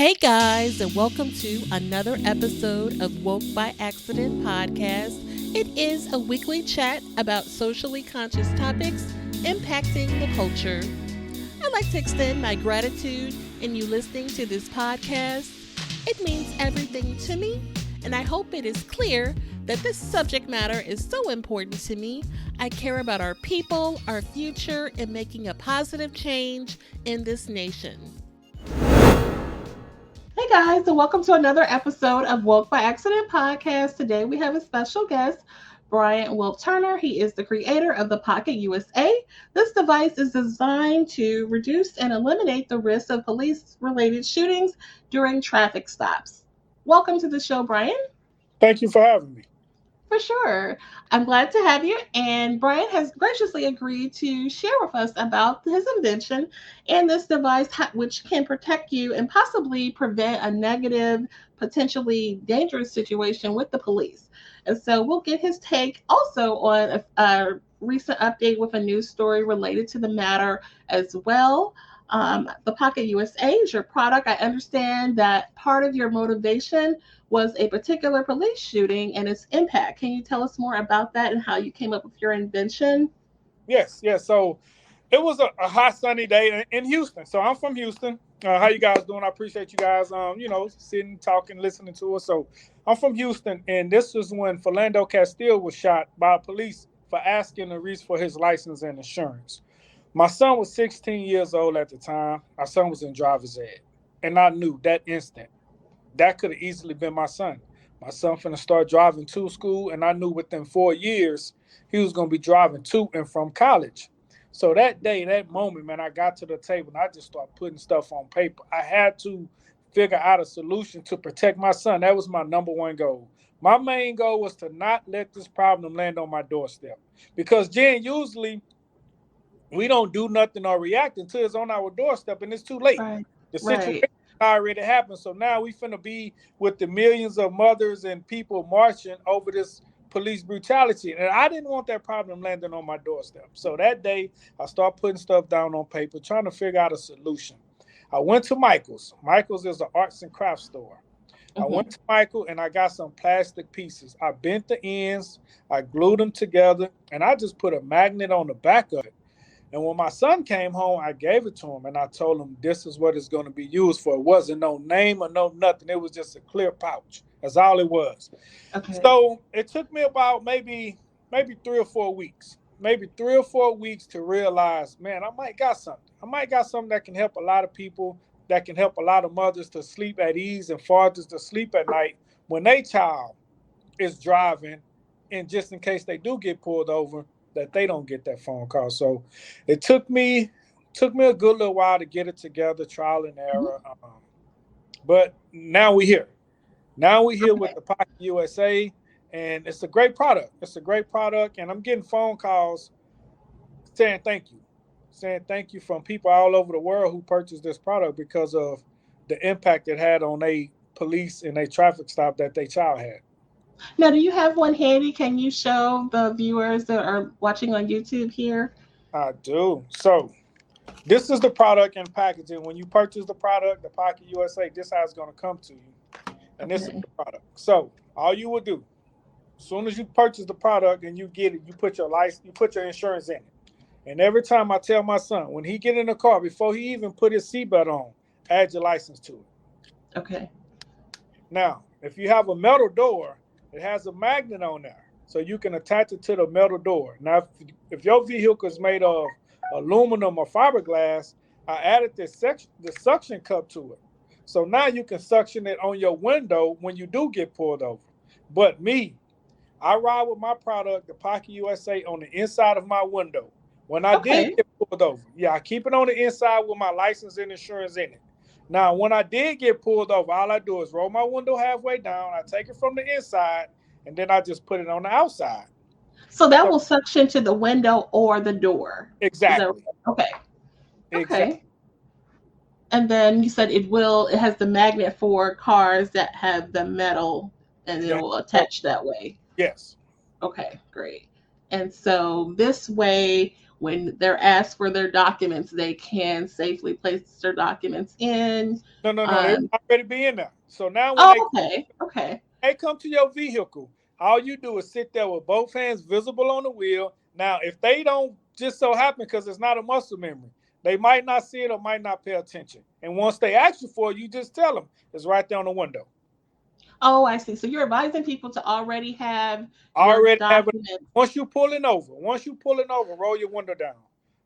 Hey guys, and welcome to another episode of Woke by Accident podcast. It is a weekly chat about socially conscious topics impacting the culture. I'd like to extend my gratitude in you listening to this podcast. It means everything to me, and I hope it is clear that this subject matter is so important to me. I care about our people, our future, and making a positive change in this nation. Hey guys, and welcome to another episode of Woke by Accident podcast. Today we have a special guest, Brian Wilturner. He is the creator of the Pocket USA. This device is designed to reduce and eliminate the risk of police-related shootings during traffic stops. Welcome to the show, Brian. Thank you for having me. For sure. I'm glad to have you. And Brian has graciously agreed to share with us about his invention and this device, which can protect you and possibly prevent a negative, potentially dangerous situation with the police. And so we'll get his take also on a recent update with a news story related to the matter as well. The Pocket USA is your product. I understand that part of your motivation was a particular police shooting and its impact. Can you tell us more about that and how you came up with your invention? Yes. So it was a hot sunny day in Houston. So I'm from Houston. How you guys doing? I appreciate you guys, sitting, talking, listening to us. So I'm from Houston, and this was when Philando Castile was shot by police for asking the reason for his license and insurance. My son was 16 years old at the time. My son was in driver's ed, and I knew that instant that could have easily been my son. My son finna start driving to school, and I knew within 4 years he was gonna be driving to and from college. So that day, that moment, man, I got to the table and I just started putting stuff on paper. I had to figure out a solution to protect my son. That was my number one goal. My main goal was to not let this problem land on my doorstep. Because, Jen, usually we don't do nothing or react until it's on our doorstep and it's too late. Right. The situation already happened. So now we finna be with the millions of mothers and people marching over this police brutality. And I didn't want that problem landing on my doorstep. So that day I started putting stuff down on paper, trying to figure out a solution. I went to Michael's. Michael's is an arts and crafts store. I went to Michael and I got some plastic pieces. I bent the ends, I glued them together, and I just put a magnet on the back of it. And when my son came home, I gave it to him and I told him this is what it's going to be used for. It wasn't no name or no nothing. It was just a clear pouch. That's all it was. Okay. So it took me about maybe 3 or 4 weeks. Maybe 3 or 4 weeks to realize, man, I might got something. I might got something that can help a lot of people, that can help a lot of mothers to sleep at ease and fathers to sleep at night when their child is driving, and just in case they do get pulled over, that they don't get that phone call. So it took me a good little while to get it together, trial and error. But now we're here. Now we're here with the Pocket USA, and it's a great product. It's a great product, and I'm getting phone calls saying thank you from people all over the world who purchased this product because of the impact it had on a police and a traffic stop that their child had. Now, do you have one handy? Can you show the viewers that are watching on YouTube here? I do. So this is the product and packaging. When you purchase the product, the Pocket USA, this is how it's going to come to you. And this is the product. So all you would do, as soon as you purchase the product and you get it, you put your license, you put your insurance in it. And every time I tell my son, when he get in the car, before he even put his seatbelt on, add your license to it. Okay. Now, if you have a metal door, it has a magnet on there, so you can attach it to the metal door. Now, if your vehicle is made of aluminum or fiberglass, I added the suction cup to it. So now you can suction it on your window when you do get pulled over. But me, I ride with my product, the Pocket USA, on the inside of my window. When I did get pulled over, I keep it on the inside with my license and insurance in it. Now, when I did get pulled over, all I do is roll my window halfway down. I take it from the inside, and then I just put it on the outside. So that will suction to the window or the door. Exactly. Okay. Exactly. And then you said it has the magnet for cars that have the metal, and it will attach that way. Yes. Okay, great. And so this way, when they're asked for their documents, they can safely place their documents in. No, they Um, already be in there. So now when oh, okay, okay. they come to your vehicle, all you do is sit there with both hands visible on the wheel. Now, if they don't just so happen, because it's not a muscle memory, they might not see it or might not pay attention. And once they ask you for it, you just tell them it's right there on the window. Oh, I see. So you're advising people to already have your Already have it. documents. Once you pulling over, roll your window down.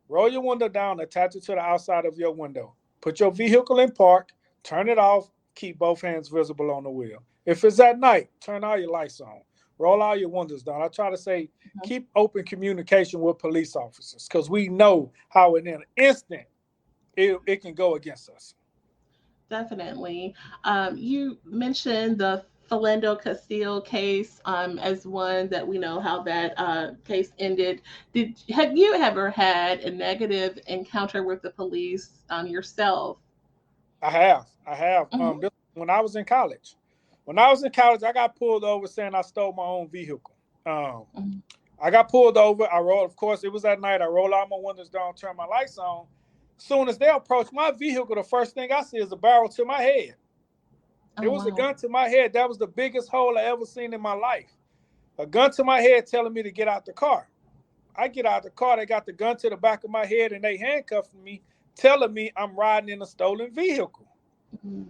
Roll your window down, attach it to the outside of your window. Put your vehicle in park, turn it off, keep both hands visible on the wheel. If it's at night, turn all your lights on. Roll all your windows down. I try to say keep open communication with police officers because we know how in an instant it can go against us. Definitely. You mentioned the Philando Castile case as one that we know how that case ended. Have you ever had a negative encounter with the police yourself? I have. I have. Hmm. When I was in college. When I was in college, I got pulled over saying I stole my own vehicle. Um, Hmm. I got pulled over. I rolled, of course, it was at night. I rolled all my windows down, turned my lights on. Soon as they approach my vehicle, the first thing I see is a barrel to my head. It Oh, was a wow. gun to my head. That was the biggest hole I ever seen in my life. A gun to my head telling me to get out the car. I get out the car. They got the gun to the back of my head and they handcuffing me, telling me I'm riding in a stolen vehicle. Mhm.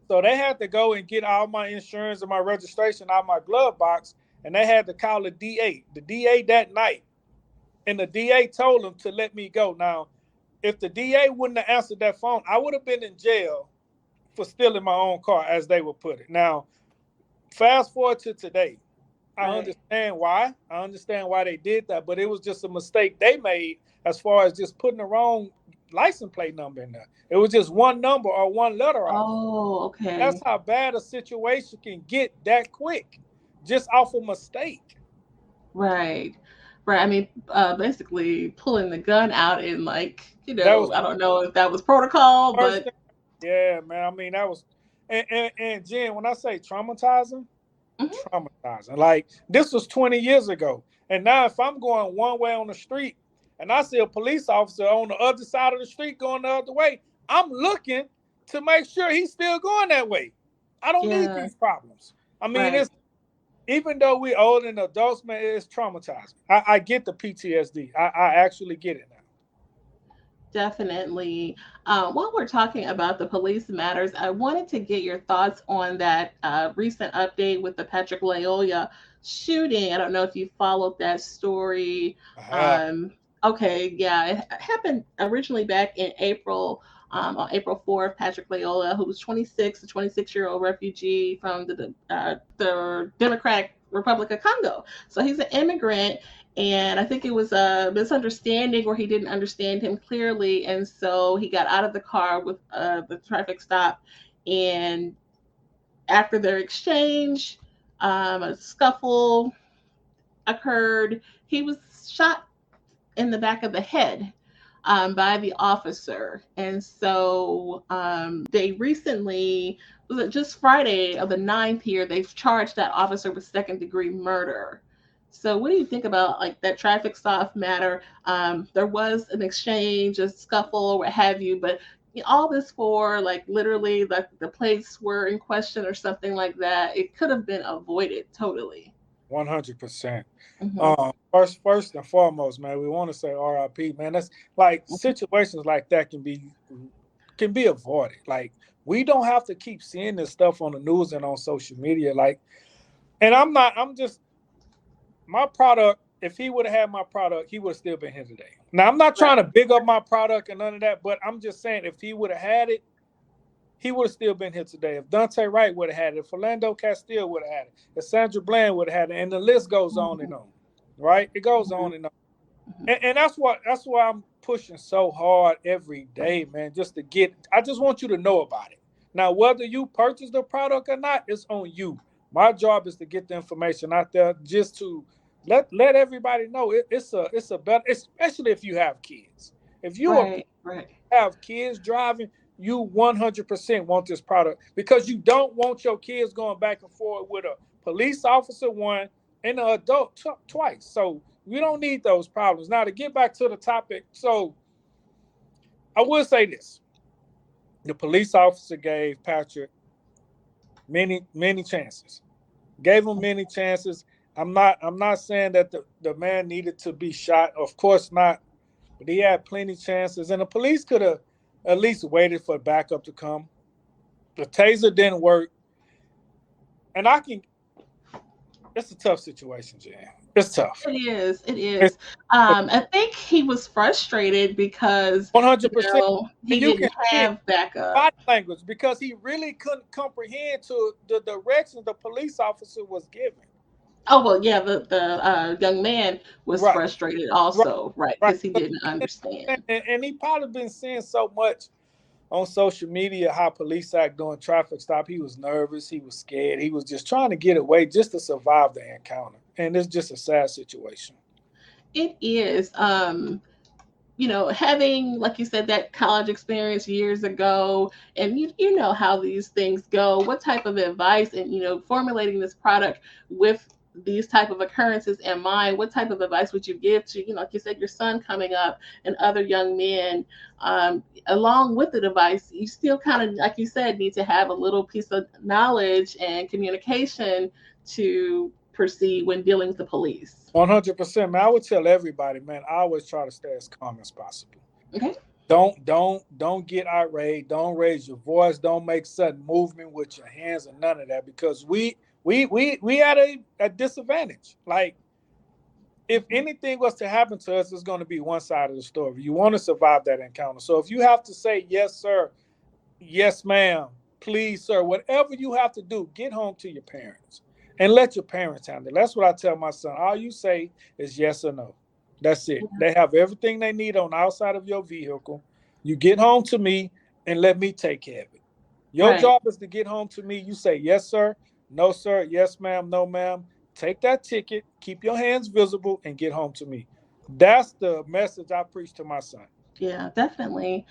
So they had to go and get all my insurance and my registration out of my glove box, and they had to call the DA. The DA that night, and the DA told them to let me go. Now, if the DA wouldn't have answered that phone, I would have been in jail for stealing my own car, as they would put it. Now, fast forward to today. I Right. understand why. I understand why they did that, but it was just a mistake they made as far as just putting the wrong license plate number in there. It was just one number or one letter off. Oh, That's okay. how bad a situation can get that quick, just off a mistake. Right. Right. I mean, basically pulling the gun out and That was I don't know if that was protocol, the first but thing. Yeah, man. I mean, that was, and Jen, when I say traumatizing, mhm. traumatizing. Like this was 20 years ago, and now if I'm going one way on the street and I see a police officer on the other side of the street going the other way, I'm looking to make sure he's still going that way. I don't need Yeah, these problems. I mean, right. it's even though we're old and adults, man, it's traumatizing. I get the PTSD. I actually get it now. Definitely. While we're talking about the police matters, I wanted to get your thoughts on that recent update with the Patrick Loyola shooting. I don't know if you followed that story. I have. Um, okay, yeah, it happened originally back in April. On April 4th, Patrick Loyola, who was 26, a 26-year-old refugee from the Democratic Republic of Congo. So he's an immigrant, and I think it was a misunderstanding where he didn't understand him clearly, and so he got out of the car with the traffic stop. And after their exchange, a scuffle occurred. He was shot in the back of the head by the officer. And so they recently, was it just Friday of the 9th here, they've charged that officer with second-degree murder. So what do you think about that traffic stop matter? There was an exchange, a scuffle, what have you, but all this for literally the plates were in question or something like that. It could have been avoided totally. 100%. Hmm. First and foremost, man, we want to say RIP, man. That's like situations like that can be avoided. Like we don't have to keep seeing this stuff on the news and on social media. Like, and I'm not. I'm just my product. If he would have had my product, he would have still been here today. Now I'm not trying Right. to big up my product and none of that, but I'm just saying if he would have had it, he would have still been here today. If Dante Wright would have had it, if Philando Castile would have had it, if Sandra Bland would have had it, and the list goes on and Hmm. on, right? It goes Hmm. on and on, and that's why I'm pushing so hard every day, man. Just to get, I just want you to know about it. Now, whether you purchase the product or not, it's on you. My job is to get the information out there, just to let everybody know it's a better, especially if you have kids. If you are Right. Right. have kids driving, you 100% want this product because you don't want your kids going back and forth with a police officer one and an adult twice. So We don't need those problems. Now, to get back to the topic, so I will say this. The police officer gave Patrick many chances. Gave him many chances. I'm not saying that the man needed to be shot. Of course not. But he had plenty chances. And the police could have at least waited for backup to come. The taser didn't work. And it's a tough situation, Jan. It's tough. It is. It It's is. I think he was frustrated because 100%. he And you can didn't see it have backup. body language because he really couldn't comprehend to the directions the police officer was giving. Oh well, yeah. The young man was Right, frustrated right, also, right? right. Because he didn't understand. And he probably been seeing so much on social media how police act during traffic stop. He was nervous. He was scared. He was just trying to get away just to survive the encounter. And it's just a sad situation. It is. Having, like you said, that college experience years ago, and you know how these things go, what type of advice, and formulating this product with these type of occurrences in mind, what type of advice would you give to, like you said, your son coming up and other young men, along with the device? You still kind of, like you said, need to have a little piece of knowledge and communication to proceed when dealing with the police. 100%, man. I would tell everybody, man, I always try to stay as calm as possible. Okay. Don't get irate. Don't raise your voice. Don't make sudden movement with your hands and none of that because we at a disadvantage. Like if anything was to happen to us, it's going to be one side of the story. You want to survive that encounter. So if you have to say yes, sir, yes, ma'am, please, sir, whatever you have to do, get home to your parents and let your parents handle it. That's what I tell my son. All you say is yes or no. That's it. They have everything they need on the outside of your vehicle. You get home to me and let me take care of it. Your Right. job is to get home to me. You say, yes, sir, no, sir, yes, ma'am, no, ma'am. Take that ticket, keep your hands visible, and get home to me. That's the message I preach to my son. Yeah, definitely.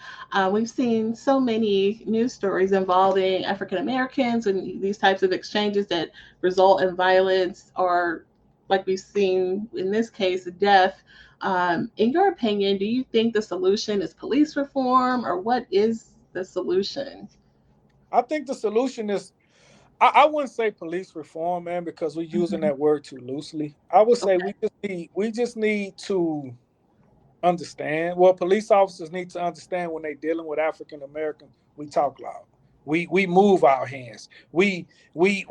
We've seen so many news stories involving African Americans and these types of exchanges that result in violence or, like we've seen in this case, death. In your opinion, do you think the solution is police reform, or what is the solution? I think the solution is, I wouldn't say police reform, man, because we're using Mhm. that word too loosely. I would say Okay. we just need to understand. Well, police officers need to understand when they're dealing with African Americans, we talk loud. We move our hands. We this,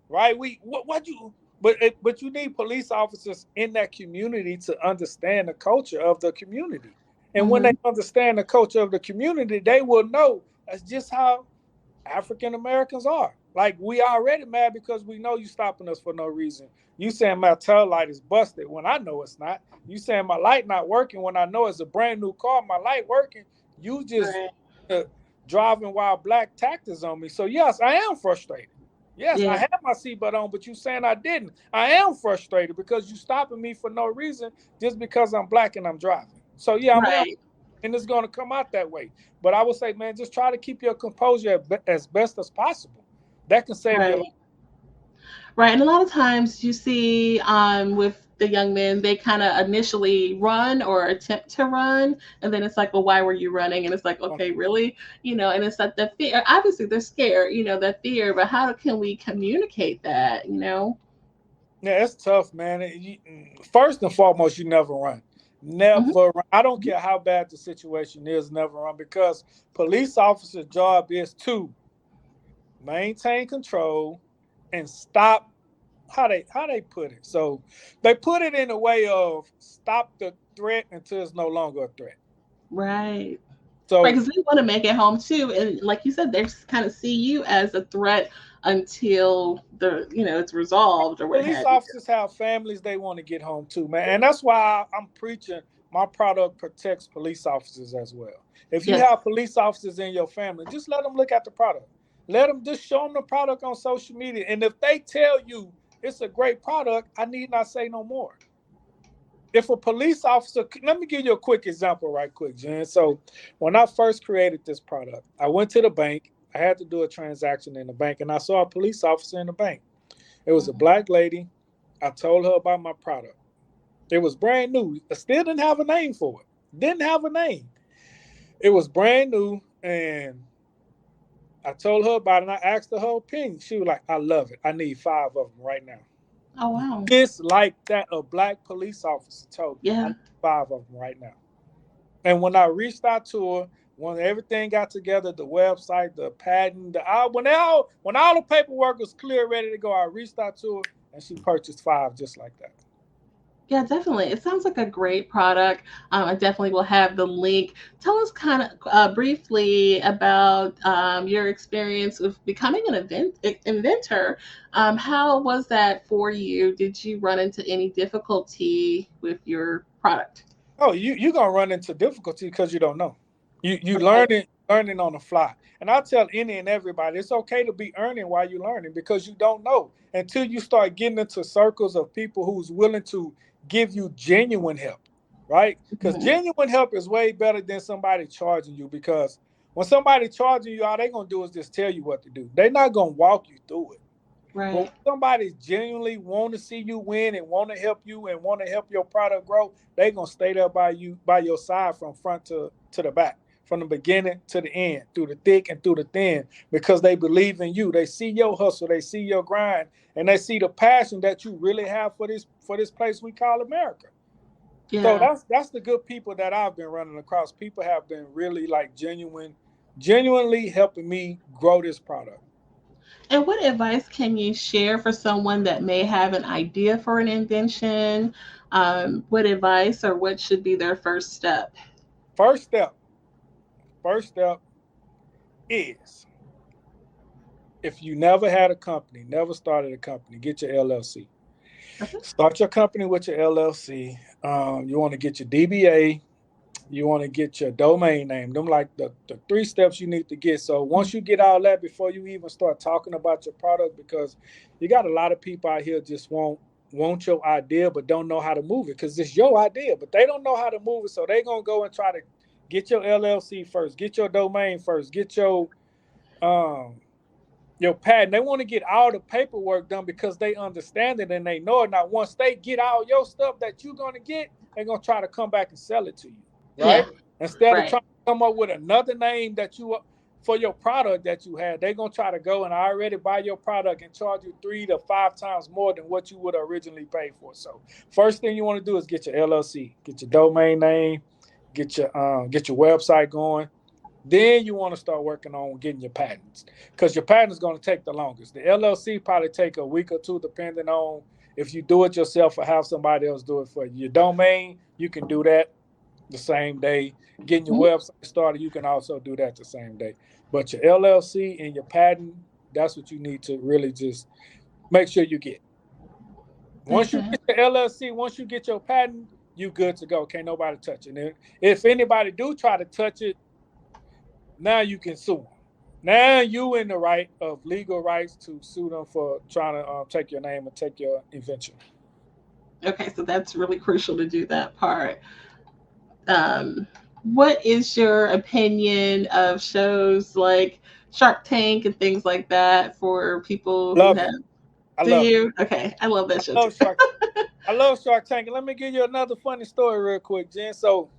right? What you but you need police officers in that community to understand the culture of the community. And when they Hmm. understand the culture of the community, they will know that's just how African Americans are. Like we already mad because we know you stopping us for no reason. You saying my tail light is busted when I know it's not. You saying my light not working when I know it's a brand new car. My light working. You just Right. uh, driving while black tactors on me. So yes, I am frustrated. Yes, I Yeah. had my seatbelt on, but you saying I didn't. I am frustrated because you stopping me for no reason just because I'm black and I'm driving. So yeah, I'm Right. and it's going to come out that way. But I would say, man, just try to keep your composure as best as possible. That can save your life. Right. Right. And a lot of times you see with the young men, they kind of initially run or attempt to run. And then it's like, well, why were you running? And it's like, okay, really? And it's like the fear. Obviously, they're scared, that fear. But how can we communicate that? Yeah, it's tough, man. First and foremost, you never run. Hmm. Never run. I don't care how bad the situation is, never run because police officer' job is to maintain control and stop how they put it. So they put it in a way of stop the threat until it's no longer a threat. Right. Right. So Because they want to make it home too. And like you said, they kind of see you as a threat until it's resolved or what police have you. officers have families they want to get home to, man. And that's why I'm preaching my product protects police officers as well. If you Yes. have police officers in your family, just let them look at the product. Let them just show them the product on social media. And if they tell you it's a great product, I need not say no more. If a police officer, let me give you a quick example right quick, Jen. So when I first created this product, I went to the bank. I had to do a transaction in the bank and I saw a police officer in the bank. It was a Mhm. black lady. I told her about my product. It was brand new. I still didn't have a name for it. Didn't have a name. It was brand new, and I told her about it, and I asked her her opinion. She was like, I love it. I need 5 of them right now. Oh, wow. Just like that, a black police officer told me, I Yeah. need 5 of them right now. And when I reached out to her, when everything got together, the website, the patent, when all the paperwork was clear, ready to go, I reached out to her, and she purchased 5 just like that. Yeah, definitely. It sounds like a great product. I definitely will have the link. Tell us kind of briefly about your experience with becoming an inventor. How was that for you? Did you run into any difficulty with your product? Oh, you're gonna run into difficulty because you don't know. You Okay. learning on the fly. And I tell any and everybody, it's okay to be earning while you're learning because you don't know until you start getting into circles of people who's willing to give you genuine help, right? Because Mhm. genuine help is way better than somebody charging you. Because when somebody charging you, all they gonna do is just tell you what to do. They're not gonna walk you through it. But when Right. somebody genuinely want to see you win and want to help you and want to help your product grow, they gonna stay there by your side from front to the back, from the beginning to the end, through the thick and through the thin, because they believe in you. They see your hustle, they see your grind, and they see the passion that you really have for this place we call America. So Yeah. that's the good people that I've been running across. People have been really like genuinely helping me grow this product. And what advice can you share for someone that may have an idea for an invention? What advice or what should be their first step? First step, first step is if you never had a company, never started a company, get your LLC. Okay. Start your company with your LLC. You want to get your DBA. You want to get your domain name. Them like the 3 steps you need to get. So once you get all that before you even start talking about your product, because you got a lot of people out here just want your idea but don't know how to move it because it's your idea, but they don't know how to move it. So they're gonna go and try to get your LLC first, get your domain first, get um your patent. They want to get all the paperwork done because they understand it and they know it. Now, once they get all your stuff that you're gonna get, they're gonna try to come back and sell it to you, Yeah. right? Instead of Right. trying to come up with another name that you for your product that you had, they're gonna try to go and already buy your product and charge you 3 to 5 times more than what you would originally pay for. So, first thing you want to do is get your LLC, get your domain name, get your website going. Then you want to start working on getting your patents because your patent is going to take the longest. The LLC probably take a week or two, depending on if you do it yourself or have somebody else do it for you. Your domain, you can do that the same day. Getting your Mhm. website started, you can also do that the same day. But your LLC and your patent, that's what you need to really just make sure you get. Once you Okay. get your LLC, once you get your patent, you good to go. Can't nobody touch it. And if anybody do try to touch it, now you can sue them. Now you in the right of legal rights to sue them for trying to take your name and take your invention. Okay. So that's really crucial to do that part. Um, what is your opinion of shows like Shark Tank and things like that for people who Love have? it. I Do love it. you? Okay. I love that show I too. love Shark. I love Shark Tank. And let me give you another funny story real quick, Jen. So,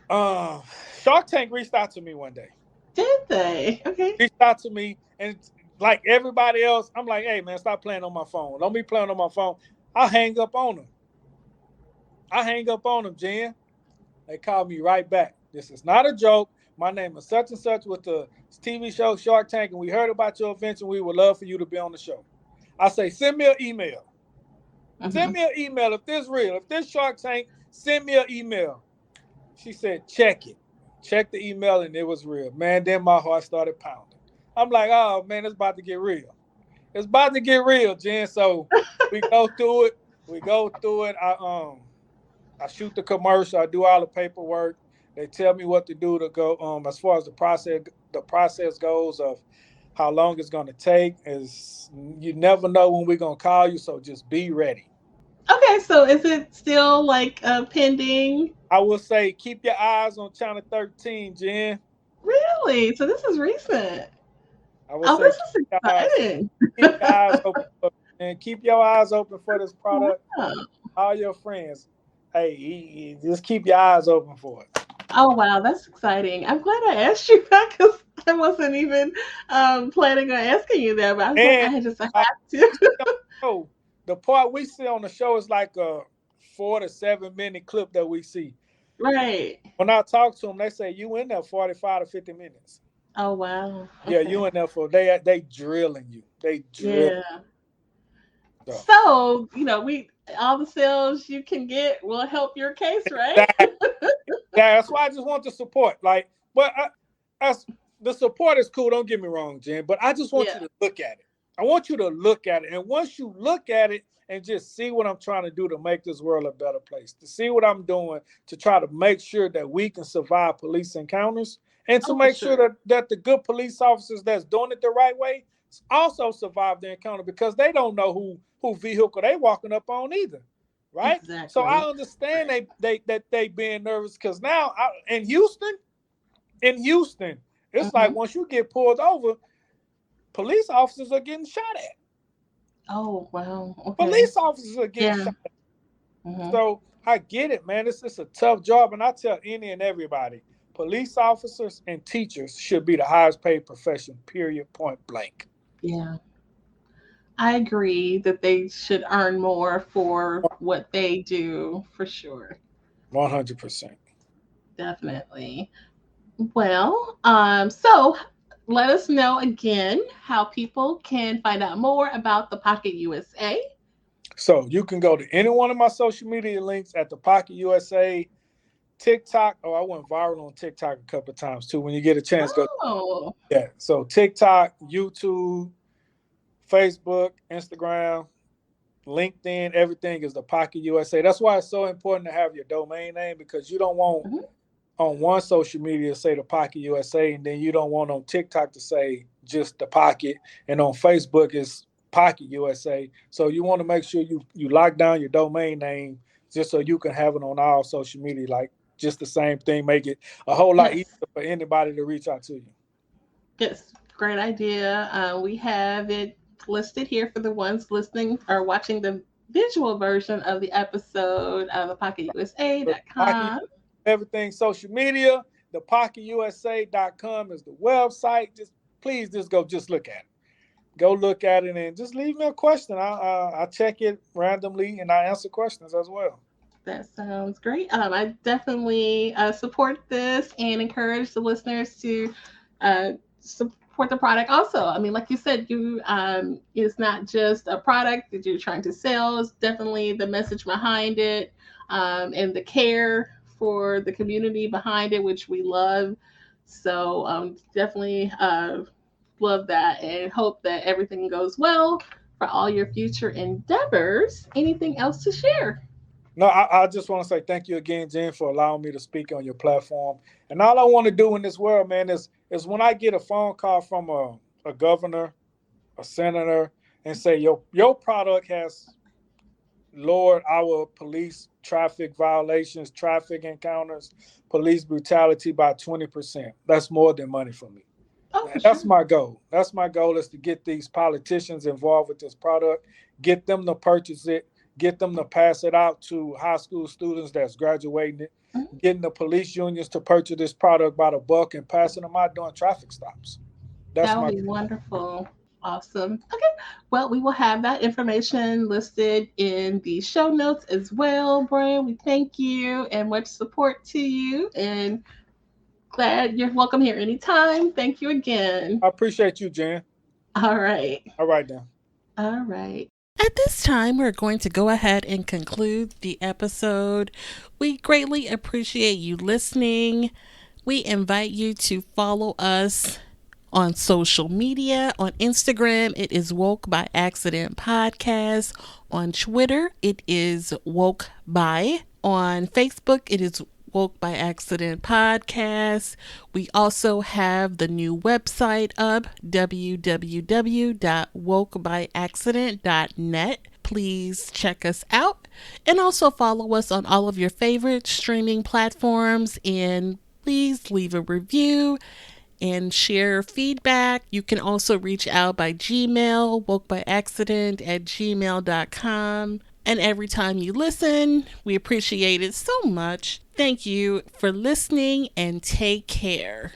uh, Shark Tank reached out to me one day. Did they? Okay. Reached out to me, and like everybody else, I'm like, "Hey, man, stop playing on my phone. Don't be playing on my phone." I hang up on them. I hang up on them, Jen. They called me right back. This is not a joke. My name is such and such with the TV show Shark Tank, and we heard about your invention. We would love for you to be on the show. I say, send me an email. Send Hmm. me an email if this real. If this Shark Tank, send me an email. She said, check it. Check the email, and it was real. Man, then my heart started pounding. I'm like, oh man, it's about to get real. It's about to get real, Jen. So we go through it. We go through it. I shoot the commercial. I do all the paperwork. They tell me what to do to go. As far as the process goes of how long it's going to take. Is you never know when we're going to call you, so just be ready. Okay. So is it still like pending? I will say keep your eyes on Channel 13, Jen. Really? So this is recent. I will Oh, say this is keep exciting. your eyes open. and keep your eyes open for this product. Yeah. All your friends, hey, just keep your eyes open for it. Oh wow, that's exciting. I'm glad I asked you that because I wasn't even planning on asking you that, but I was like, And I I, have to. oh, the part we see on the show is like a 4 to 7 minute clip that we see. Right. When I talk to them, they say you in there 45 to 50 minutes. Oh wow. Yeah, you Okay. in there for they drilling you. They drill. Yeah. So So, we all the sales you can get will help your case, right? that, that's why I just want the support. Like, but as the support is cool. Don't get me wrong, Jen. But I just want Yeah. you to look at it. I want you to look at it, and once you look at it and just see what I'm trying to do to make this world a better place, to see what I'm doing to try to make sure that we can survive police encounters, and to Oh, for make sure sure. that the good police officers that's doing it the right way also survive the encounter because they don't know who vehicle they walking up on either, right? So I Exactly. understand they being nervous because now in Houston, it's like Hmm. once you get pulled over, police officers are getting shot at. Oh, wow. Okay. Police officers are getting Yeah. shot. Hmm. So I get it, man. It's a tough job, and I tell any and everybody, police officers and teachers should be the highest paid profession. Period. Point blank. Yeah. I agree that they should earn more for what they do, for sure. 100%. Definitely. Well, so let us know again how people can find out more about the Pocket USA. So you can go to any one of my social media links at the Pocket USA, TikTok. Oh, I went viral on TikTok a couple of times too. When you get a chance, go. Oh, Yeah. So TikTok, YouTube, Facebook, Instagram, LinkedIn, everything is the Pocket USA. That's why it's so important to have your domain name because you don't want mhm. on one social media to say the Pocket USA, and then you don't want on TikTok to say just the Pocket, and on Facebook is Pocket USA. So you want to make sure you lock down your domain name just so you can have it on all social media. Like just the same thing, make it a whole lot easier Yes, for anybody to reach out to you. yes, great idea. We have it listed here for the ones listening or watching the visual version of the episode of the But Pocket, PocketUSA.com. everything social media, the PocketUSA.com is the website. Just please just go just look at it. Go look at it and just leave me a question. I check it randomly and I answer questions as well. That sounds great. I definitely support this and encourage the listeners to support the product. Also, I mean, like you said, it's not just a product that you're trying to sell. It's definitely the message behind it and the care for the community behind it, which we love. So definitely love that and hope that everything goes well for all your future endeavors. Anything else to share? No, I just want to say thank you again, Jen, for allowing me to speak on your platform. And all I want to do in this world, man, is when I get a phone call from a governor, a senator, and say your product has lowered our police traffic violations, traffic encounters, police brutality by 20%. That's more than money for me. Oh, for That's sure. my goal. That's my goal is to get these politicians involved with this product, get them to purchase it, get them to pass it out to high school students that's graduating it, Mhm. getting the police unions to purchase this product by the buck and passing them out during traffic stops. That's That would my be wonderful. Awesome. Okay. Well, we will have that information listed in the show notes as well, Brian. We thank you and much support to you. And glad you're welcome here anytime. Thank you again. I appreciate you, Jen. All right. All right then. All right. At this time, we're going to go ahead and conclude the episode. We greatly appreciate you listening. We invite you to follow us on social media. On Instagram, it is Woke by Accident Podcast. On Twitter, it is Woke by. On Facebook, it is Woke by Accident Podcast. We also have the new website up, www.wokebyaccident.net. Please check us out and also follow us on all of your favorite streaming platforms and please leave a review and share feedback. You can also reach out by Gmail, wokebyaccident@gmail.com. And every time you listen, we appreciate it so much. Thank you for listening and take care.